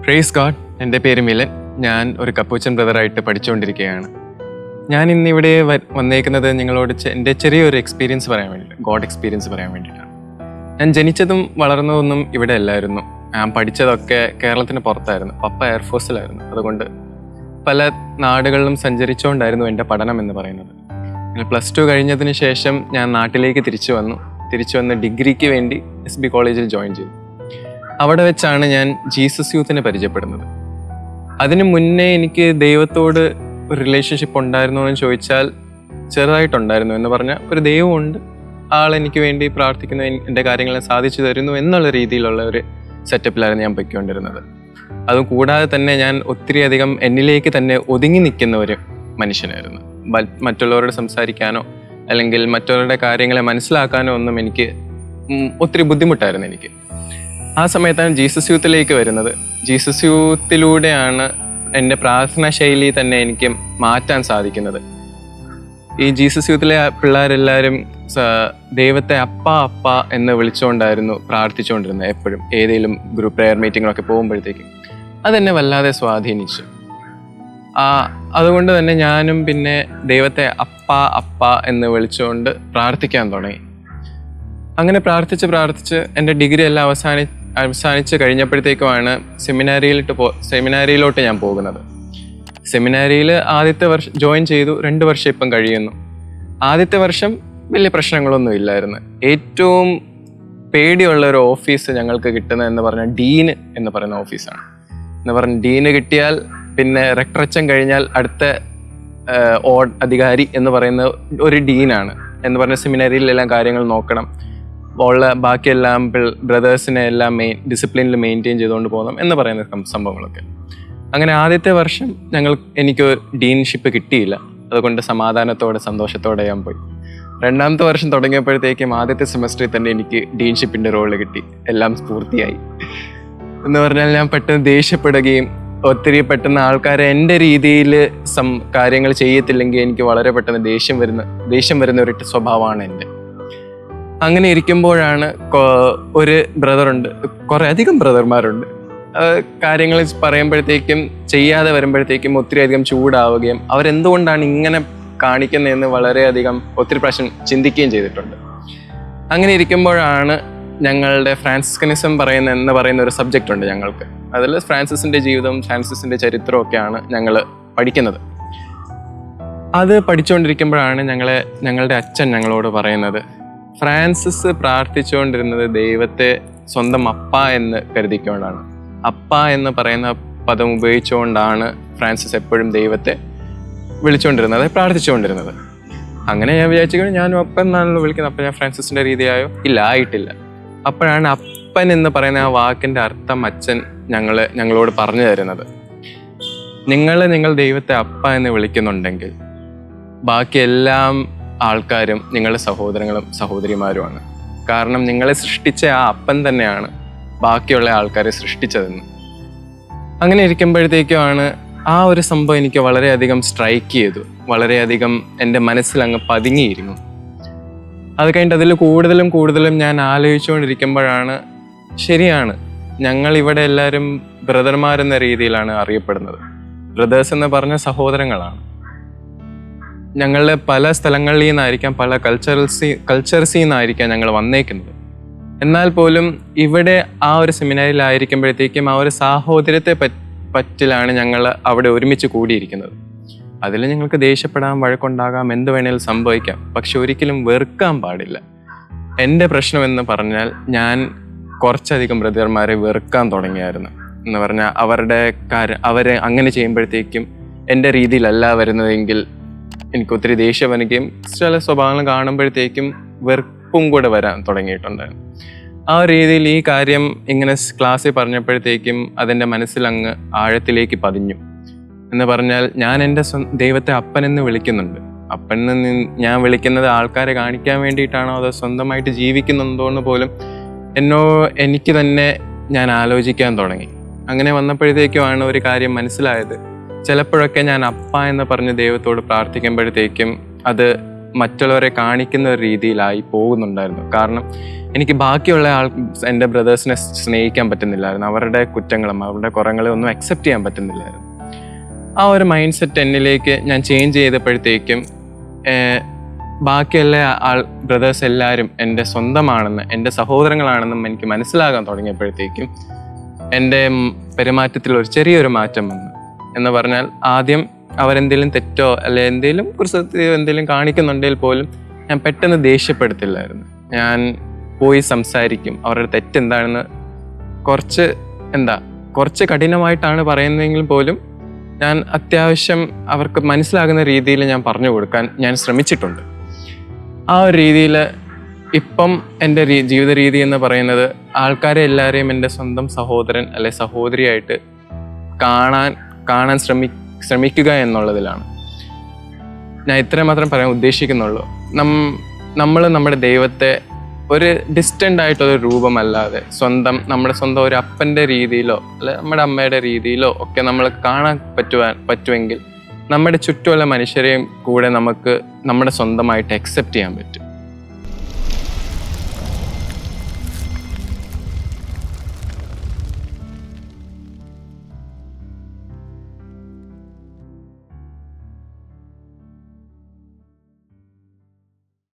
Praise God. എൻ്റെ പേര് മിലൻ. ഞാൻ ഒരു കപ്പൂച്ചൻ ബ്രദറായിട്ട് പഠിച്ചുകൊണ്ടിരിക്കുകയാണ്. ഞാൻ ഇന്നിവിടെ വന്നേക്കുന്നത് നിങ്ങളോട് എൻ്റെ ചെറിയൊരു എക്സ്പീരിയൻസ് പറയാൻ വേണ്ടിയിട്ട്, ഗോഡ് എക്സ്പീരിയൻസ് പറയാൻ വേണ്ടിയിട്ടാണ്. ഞാൻ ജനിച്ചതും വളർന്നതൊന്നും ഇവിടെ അല്ലായിരുന്നു. ഞാൻ പഠിച്ചതൊക്കെ കേരളത്തിന് പുറത്തായിരുന്നു. പപ്പ എയർഫോഴ്സിലായിരുന്നു. അതുകൊണ്ട് പല നാടുകളിലും സഞ്ചരിച്ചുകൊണ്ടായിരുന്നു എൻ്റെ പഠനം എന്ന് പറയുന്നത്. +2 കഴിഞ്ഞതിന് ശേഷം ഞാൻ നാട്ടിലേക്ക് തിരിച്ചു വന്ന് ഡിഗ്രിക്ക് വേണ്ടി SB കോളേജിൽ ജോയിൻ ചെയ്തു. അവിടെ വെച്ചാണ് ഞാൻ ജീസസ് യൂത്തിനെ പരിചയപ്പെടുന്നത്. അതിനു മുന്നേ എനിക്ക് ദൈവത്തോട് ഒരു റിലേഷൻഷിപ്പ് ഉണ്ടായിരുന്നു എന്ന് ചോദിച്ചാൽ ചെറുതായിട്ടുണ്ടായിരുന്നു. എന്ന് പറഞ്ഞാൽ ഒരു ദൈവമുണ്ട്, ആൾ എനിക്ക് വേണ്ടി പ്രാർത്ഥിക്കുന്നു, എൻ്റെ കാര്യങ്ങളെ സാധിച്ചു തരുന്നു എന്നുള്ള രീതിയിലുള്ള ഒരു സെറ്റപ്പിലായിരുന്നു ഞാൻ പൊയ്ക്കൊണ്ടിരുന്നത്. അതും കൂടാതെ തന്നെ ഞാൻ ഒത്തിരി അധികം എന്നിലേക്ക് തന്നെ ഒതുങ്ങി നിൽക്കുന്ന ഒരു മനുഷ്യനായിരുന്നു. മറ്റുള്ളവരോട് സംസാരിക്കാനോ അല്ലെങ്കിൽ മറ്റുള്ളവരുടെ കാര്യങ്ങളെ മനസ്സിലാക്കാനോ ഒന്നും എനിക്ക് ഒത്തിരി ബുദ്ധിമുട്ടായിരുന്നു എനിക്ക്. ആ സമയത്താണ് ജീസസ് യൂത്തിലേക്ക് വരുന്നത്. ജീസസ് യൂത്തിലൂടെയാണ് എൻ്റെ പ്രാർത്ഥനാ ശൈലി തന്നെ എനിക്ക് മാറ്റാൻ സാധിക്കുന്നത്. ഈ ജീസസ് യൂത്തിലെ പിള്ളേരെല്ലാവരും ദൈവത്തെ അപ്പ എന്ന് വിളിച്ചുകൊണ്ടായിരുന്നു പ്രാർത്ഥിച്ചുകൊണ്ടിരുന്നത്. എപ്പോഴും ഏതെങ്കിലും ഗ്രൂപ്പ് പ്രെയർ മീറ്റിങ്ങിലൊക്കെ പോകുമ്പോഴത്തേക്കും അതെന്നെ വല്ലാതെ സ്വാധീനിച്ചു. അതുകൊണ്ട് തന്നെ ഞാനും പിന്നെ ദൈവത്തെ അപ്പ എന്ന് വിളിച്ചുകൊണ്ട് പ്രാർത്ഥിക്കാൻ തുടങ്ങി. അങ്ങനെ പ്രാർത്ഥിച്ച് എൻ്റെ ഡിഗ്രി എല്ലാം അവസാനിച്ച് കഴിഞ്ഞപ്പോഴത്തേക്കുമാണ് സെമിനാരിയിലോട്ട് ഞാൻ പോകുന്നത്. സെമിനാരിയിൽ ആദ്യത്തെ വർഷം ജോയിൻ ചെയ്തു. 2 വർഷം ഇപ്പം കഴിയുന്നു. ആദ്യത്തെ വർഷം വലിയ പ്രശ്നങ്ങളൊന്നും ഇല്ലായിരുന്നു. ഏറ്റവും പേടിയുള്ള ഒരു ഓഫീസ് ഞങ്ങൾക്ക് കിട്ടുന്നത് എന്ന് പറഞ്ഞാൽ ഡീന് എന്ന് പറയുന്ന ഓഫീസാണ്. എന്ന് പറഞ്ഞാൽ ഡീന് കിട്ടിയാൽ പിന്നെ റെക്ടറച്ചൻ കഴിഞ്ഞാൽ അടുത്ത അധികാരി എന്ന് പറയുന്ന ഒരു ഡീനാണ്. എന്ന് പറഞ്ഞ സെമിനാരിയിലെല്ലാം കാര്യങ്ങൾ നോക്കണം, ബാക്കിയെല്ലാം ബ്രദേഴ്സിനെ എല്ലാം ഡിസിപ്ലിനിൽ മെയിൻറ്റെയിൻ ചെയ്തുകൊണ്ട് പോകണം എന്ന് പറയുന്ന സംഭവങ്ങളൊക്കെ. അങ്ങനെ ആദ്യത്തെ വർഷം എനിക്ക് ഡീൻഷിപ്പ് കിട്ടിയില്ല. അതുകൊണ്ട് സന്തോഷത്തോടെ ഞാൻ പോയി. 2ാമത്തെ വർഷം തുടങ്ങിയപ്പോഴത്തേക്കും ആദ്യത്തെ സെമസ്റ്ററിൽ തന്നെ എനിക്ക് ഡീൻഷിപ്പിൻ്റെ റോള് കിട്ടി. എല്ലാം പൂർത്തിയായി. എന്ന് പറഞ്ഞാൽ ഞാൻ പെട്ടെന്ന് ദേഷ്യപ്പെടുകയും ഒത്തിരി പെട്ടെന്ന് ആൾക്കാരെ എൻ്റെ രീതിയിൽ കാര്യങ്ങൾ ചെയ്യത്തില്ലെങ്കിൽ എനിക്ക് വളരെ പെട്ടെന്ന് ദേഷ്യം വരുന്ന ഒരു സ്വഭാവമാണ് എൻ്റെ. അങ്ങനെ ഇരിക്കുമ്പോഴാണ് ഒരു ബ്രദറുണ്ട്, കുറേ അധികം ബ്രദർമാരുണ്ട്. കാര്യങ്ങൾ പറയുമ്പോഴത്തേക്കും ചെയ്യാതെ വരുമ്പോഴത്തേക്കും ഒത്തിരി അധികം ചൂടാവുകയും അവരെന്തുകൊണ്ടാണ് ഇങ്ങനെ കാണിക്കുന്നതെന്ന് വളരെയധികം ഒത്തിരി പ്രാവശ്യം ചിന്തിക്കുകയും ചെയ്തിട്ടുണ്ട്. അങ്ങനെ ഇരിക്കുമ്പോഴാണ് ഞങ്ങളുടെ ഫ്രാൻസിസ്കനിസം എന്ന് പറയുന്ന ഒരു സബ്ജക്റ്റ് ഉണ്ട് ഞങ്ങൾക്ക്. അതിൽ ഫ്രാൻസിസിൻ്റെ ജീവിതവും ഫ്രാൻസിസിൻ്റെ ചരിത്രവും ഒക്കെയാണ് ഞങ്ങൾ പഠിക്കുന്നത്. അത് പഠിച്ചുകൊണ്ടിരിക്കുമ്പോഴാണ് ഞങ്ങളുടെ അച്ഛൻ ഞങ്ങളോട് പറയുന്നത്, ഫ്രാൻസിസ് പ്രാർത്ഥിച്ചുകൊണ്ടിരുന്നത് ദൈവത്തെ സ്വന്തം അപ്പ എന്ന് കരുതിക്കൊണ്ടാണ്. അപ്പ എന്ന് പറയുന്ന പദം ഉപയോഗിച്ചുകൊണ്ടാണ് ഫ്രാൻസിസ് എപ്പോഴും ദൈവത്തെ വിളിച്ചുകൊണ്ടിരുന്നത്, പ്രാർത്ഥിച്ചുകൊണ്ടിരുന്നത്. അങ്ങനെ ഞാൻ വിചാരിച്ചു ഞാനും അപ്പൻ എന്നാണല്ലോ വിളിക്കുന്നത്, അപ്പം ഞാൻ ഫ്രാൻസിസിൻ്റെ രീതിയായോ? ഇല്ല, ആയിട്ടില്ല. അപ്പോഴാണ് അപ്പൻ എന്ന് പറയുന്ന ആ വാക്കിൻ്റെ അർത്ഥം അച്ഛൻ ഞങ്ങളോട് പറഞ്ഞു തരുന്നത്. നിങ്ങൾ ദൈവത്തെ അപ്പ എന്ന് വിളിക്കുന്നുണ്ടെങ്കിൽ ബാക്കി എല്ലാം ആൾക്കാരും നിങ്ങളുടെ സഹോദരങ്ങളും സഹോദരിമാരുമാണ്. കാരണം നിങ്ങളെ സൃഷ്ടിച്ച ആ അപ്പൻ തന്നെയാണ് ബാക്കിയുള്ള ആൾക്കാരെ സൃഷ്ടിച്ചതെന്ന്. അങ്ങനെ ഇരിക്കുമ്പോഴത്തേക്കുമാണ് ആ ഒരു സംഭവം എനിക്ക് വളരെയധികം സ്ട്രൈക്ക് ചെയ്തു, വളരെയധികം എൻ്റെ മനസ്സിൽ അങ്ങ് പതുങ്ങിയിരുന്നു. അത് കഴിഞ്ഞിട്ട് അതിൽ കൂടുതലും ഞാൻ ആലോചിച്ചുകൊണ്ടിരിക്കുമ്പോഴാണ്, ശരിയാണ്, ഞങ്ങൾ ഇവിടെ എല്ലാവരും ബ്രദർമാരെന്ന രീതിയിലാണ് അറിയപ്പെടുന്നത്. ബ്രദേഴ്സ് എന്ന് പറഞ്ഞ സഹോദരങ്ങളാണ്. ഞങ്ങളുടെ പല സ്ഥലങ്ങളിൽ നിന്നായിരിക്കാം, പല കൾച്ചർസിൽ നിന്നായിരിക്കാം ഞങ്ങൾ വന്നേക്കുന്നത്. എന്നാൽ പോലും ഇവിടെ ആ ഒരു സെമിനാരിലായിരിക്കുമ്പോഴത്തേക്കും ആ ഒരു സാഹോദര്യത്തെ പറ്റിലാണ് ഞങ്ങൾ അവിടെ ഒരുമിച്ച് കൂടിയിരിക്കുന്നത്. അതിൽ ഞങ്ങൾക്ക് ദേഷ്യപ്പെടാം, വഴക്കുണ്ടാകാം, എന്ത് വേണേലും സംഭവിക്കാം. പക്ഷെ ഒരിക്കലും വെറുക്കാൻ പാടില്ല. എൻ്റെ പ്രശ്നം എന്ന് പറഞ്ഞാൽ ഞാൻ കുറച്ചധികം ബ്രദർമാരെ വെറുക്കാൻ തുടങ്ങിയായിരുന്നു. എന്ന് പറഞ്ഞാൽ അവരെ അങ്ങനെ ചെയ്യുമ്പോഴത്തേക്കും എൻ്റെ രീതിയിലല്ല വരുന്നതെങ്കിൽ എനിക്ക് ഒത്തിരി ദേഷ്യം വരികയും ചില സ്വഭാവങ്ങൾ കാണുമ്പോഴത്തേക്കും വെറുപ്പും കൂടെ വരാൻ തുടങ്ങിയിട്ടുണ്ടായിരുന്നു. ആ രീതിയിൽ ഈ കാര്യം ഇങ്ങനെ ക്ലാസ്സിൽ പറഞ്ഞപ്പോഴത്തേക്കും അതെൻ്റെ മനസ്സിലങ്ങ് ആഴത്തിലേക്ക് പതിഞ്ഞു. എന്ന് പറഞ്ഞാൽ ഞാൻ എൻ്റെ ദൈവത്തെ അപ്പനെന്ന് വിളിക്കുന്നുണ്ട്. അപ്പനെന്ന് ഞാൻ വിളിക്കുന്നത് ആൾക്കാരെ കാണിക്കാൻ വേണ്ടിയിട്ടാണോ അതോ സ്വന്തമായിട്ട് ജീവിക്കുന്നുണ്ടോ എന്ന് പോലും എനിക്ക് തന്നെ ഞാൻ ആലോചിക്കാൻ തുടങ്ങി. അങ്ങനെ വന്നപ്പോഴത്തേക്കുമാണ് ഒരു കാര്യം മനസ്സിലായത്. ചിലപ്പോഴൊക്കെ ഞാൻ അപ്പ എന്ന് പറഞ്ഞ് ദൈവത്തോട് പ്രാർത്ഥിക്കുമ്പോഴത്തേക്കും അത് മറ്റുള്ളവരെ കാണിക്കുന്ന ഒരു രീതിയിലായി പോകുന്നുണ്ടായിരുന്നു. കാരണം എനിക്ക് ബാക്കിയുള്ള എൻ്റെ ബ്രദേഴ്സിനെ സ്നേഹിക്കാൻ പറ്റുന്നില്ലായിരുന്നു. അവരുടെ കുറ്റങ്ങളും അവരുടെ കുറങ്ങളും ഒന്നും അക്സെപ്റ്റ് ചെയ്യാൻ പറ്റുന്നില്ലായിരുന്നു. ആ ഒരു മൈൻഡ് സെറ്റ് എന്നിലേക്ക് ഞാൻ ചേഞ്ച് ചെയ്തപ്പോഴത്തേക്കും ബാക്കിയുള്ള ബ്രദേഴ്സ് എല്ലാവരും എൻ്റെ സ്വന്തമാണെന്ന്, എൻ്റെ സഹോദരങ്ങളാണെന്നും എനിക്ക് മനസ്സിലാകാൻ തുടങ്ങിയപ്പോഴത്തേക്കും എൻ്റെ പെരുമാറ്റത്തിൽ ഒരു ചെറിയൊരു മാറ്റം വന്നു. എന്ന് പറഞ്ഞാൽ ആദ്യം അവരെന്തെങ്കിലും തെറ്റോ അല്ലെ എന്തെങ്കിലും കുറിച്ച് എന്തെങ്കിലും കാണിക്കുന്നുണ്ടെങ്കിൽ പോലും ഞാൻ പെട്ടെന്ന് ദേഷ്യപ്പെടുത്തില്ലായിരുന്നു. ഞാൻ പോയി സംസാരിക്കും. അവരുടെ തെറ്റെന്താണെന്ന് കുറച്ച് കഠിനമായിട്ടാണ് പറയുന്നതെങ്കിൽ പോലും ഞാൻ അത്യാവശ്യം അവർക്ക് മനസ്സിലാകുന്ന രീതിയിൽ ഞാൻ പറഞ്ഞു കൊടുക്കാൻ ഞാൻ ശ്രമിച്ചിട്ടുണ്ട്. ആ ഒരു രീതിയിൽ ഇപ്പം എൻ്റെ ജീവിത രീതി എന്ന് പറയുന്നത് ആൾക്കാരെ എല്ലാവരെയും എൻ്റെ സ്വന്തം സഹോദരൻ അല്ലെ സഹോദരിയായിട്ട് കാണാൻ ശ്രമിക്കുക എന്നുള്ളതിലാണ്. ഞാൻ ഇത്രയും മാത്രം പറയാൻ ഉദ്ദേശിക്കുന്നുള്ളൂ. നമ്മൾ നമ്മുടെ ദൈവത്തെ ഒരു ഡിസ്റ്റൻ്റ് ആയിട്ടൊരു രൂപമല്ലാതെ നമ്മുടെ സ്വന്തം ഒരു അപ്പൻ്റെ രീതിയിലോ അല്ലെ നമ്മുടെ അമ്മയുടെ രീതിയിലോ ഒക്കെ നമ്മൾ കാണാൻ പറ്റുമെങ്കിൽ നമ്മുടെ ചുറ്റുമുള്ള മനുഷ്യരെയും കൂടെ നമുക്ക് നമ്മുടെ സ്വന്തമായിട്ട് അക്സെപ്റ്റ് ചെയ്യാൻ പറ്റും.